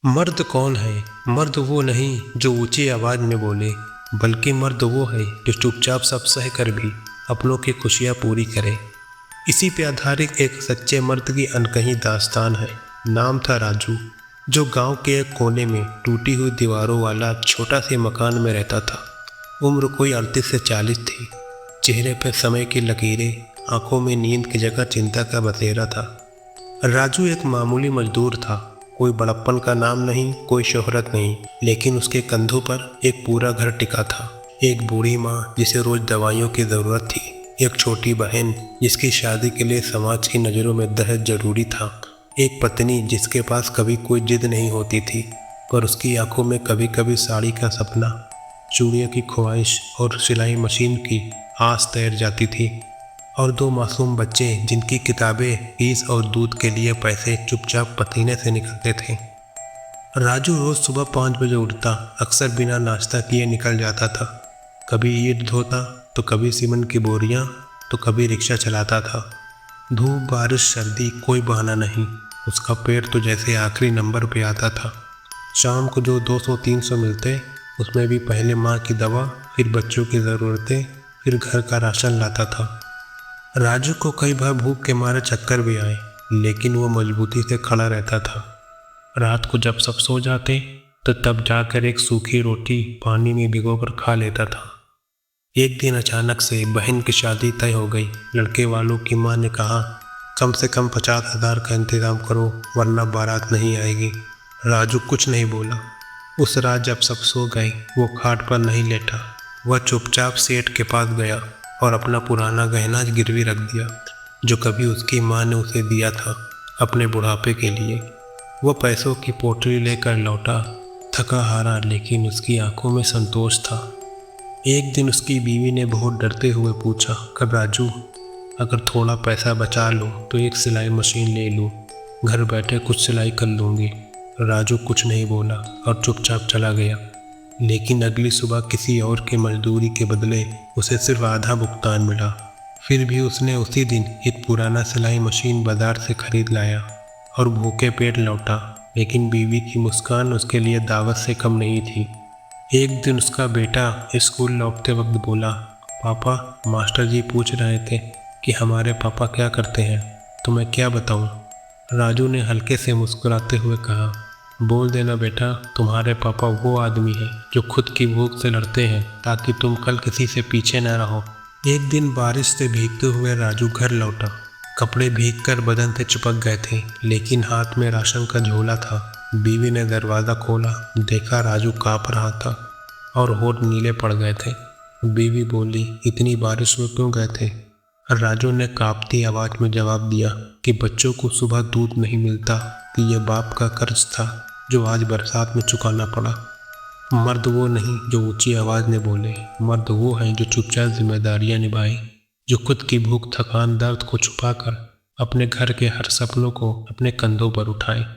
मर्द कौन है? मर्द वो नहीं जो ऊंची आवाज़ में बोले, बल्कि मर्द वो है जो चुपचाप सब सह कर भी अपनों की खुशियाँ पूरी करे। इसी पे आधारित एक सच्चे मर्द की अनकही दास्तान है। नाम था राजू, जो गांव के एक कोने में टूटी हुई दीवारों वाला छोटा से मकान में रहता था। उम्र कोई 38 से 40 थी। चेहरे पर समय की लकीरें, आंखों में नींद की जगह चिंता का बसेरा था। राजू एक मामूली मजदूर था। कोई बड़प्पन का नाम नहीं, कोई शोहरत नहीं, लेकिन उसके कंधों पर एक पूरा घर टिका था। एक बूढ़ी माँ जिसे रोज दवाइयों की ज़रूरत थी, एक छोटी बहन जिसकी शादी के लिए समाज की नज़रों में दहेज जरूरी था, एक पत्नी जिसके पास कभी कोई जिद नहीं होती थी, पर उसकी आंखों में कभी कभी साड़ी का सपना, चूड़ियों की ख्वाहिश और सिलाई मशीन की आस तैर जाती थी। और दो मासूम बच्चे जिनकी किताबें, फीस और दूध के लिए पैसे चुपचाप पसीने से निकलते थे। राजू रोज सुबह 5 बजे उठता, अक्सर बिना नाश्ता किए निकल जाता था। कभी ईंट धोता, तो कभी सीमेंट की बोरियां, तो कभी रिक्शा चलाता था। धूप, बारिश, सर्दी, कोई बहाना नहीं। उसका पेट तो जैसे आखिरी नंबर पे आता था। शाम को जो 200-300 मिलते, उसमें भी पहले माँ की दवा, फिर बच्चों की ज़रूरतें, फिर घर का राशन लाता था। राजू को कई बार भूख के मारे चक्कर भी आए, लेकिन वो मजबूती से खड़ा रहता था। रात को जब सब सो जाते, तो तब जाकर एक सूखी रोटी पानी में भिगोकर खा लेता था। एक दिन अचानक से बहन की शादी तय हो गई। लड़के वालों की माँ ने कहा, कम से कम 50,000 का इंतजाम करो, वरना बारात नहीं आएगी। राजू कुछ नहीं बोला। उस रात जब सब सो गए, वो खाट पर नहीं लेटा। वह चुपचाप सेठ के पास गया और अपना पुराना गहना गिरवी रख दिया, जो कभी उसकी माँ ने उसे दिया था अपने बुढ़ापे के लिए। वह पैसों की पोटली लेकर लौटा, थका हारा, लेकिन उसकी आंखों में संतोष था। एक दिन उसकी बीवी ने बहुत डरते हुए पूछा, कब राजू, अगर थोड़ा पैसा बचा लो तो एक सिलाई मशीन ले लूँ, घर बैठे कुछ सिलाई कर लूँगी। राजू कुछ नहीं बोला और चुपचाप चला गया। लेकिन अगली सुबह किसी और के मजदूरी के बदले उसे सिर्फ आधा भुगतान मिला। फिर भी उसने उसी दिन एक पुराना सिलाई मशीन बाजार से खरीद लाया और भूखे पेट लौटा। लेकिन बीवी की मुस्कान उसके लिए दावत से कम नहीं थी। एक दिन उसका बेटा स्कूल लौटते वक्त बोला, पापा, मास्टर जी पूछ रहे थे कि हमारे पापा क्या करते हैं, तो मैं क्या बताऊं? राजू ने हल्के से मुस्कुराते हुए कहा, बोल देना बेटा, तुम्हारे पापा वो आदमी हैं जो खुद की भूख से लड़ते हैं ताकि तुम कल किसी से पीछे न रहो। एक दिन बारिश से भीगते हुए राजू घर लौटा। कपड़े भीगकर बदन से चिपक गए थे, लेकिन हाथ में राशन का झोला था। बीवी ने दरवाज़ा खोला, देखा राजू काँप रहा था और होठ नीले पड़ गए थे। बीवी बोली, इतनी बारिश में क्यों गए थे? राजू ने कांपती आवाज़ में जवाब दिया कि बच्चों को सुबह दूध नहीं मिलता, कि यह बाप का कर्ज था जो आज बरसात में चुकाना पड़ा। मर्द वो नहीं जो ऊंची आवाज़ में बोले, मर्द वो है जो चुपचाप जिम्मेदारियां निभाए, जो खुद की भूख, थकान, दर्द को छुपाकर अपने घर के हर सपनों को अपने कंधों पर उठाए।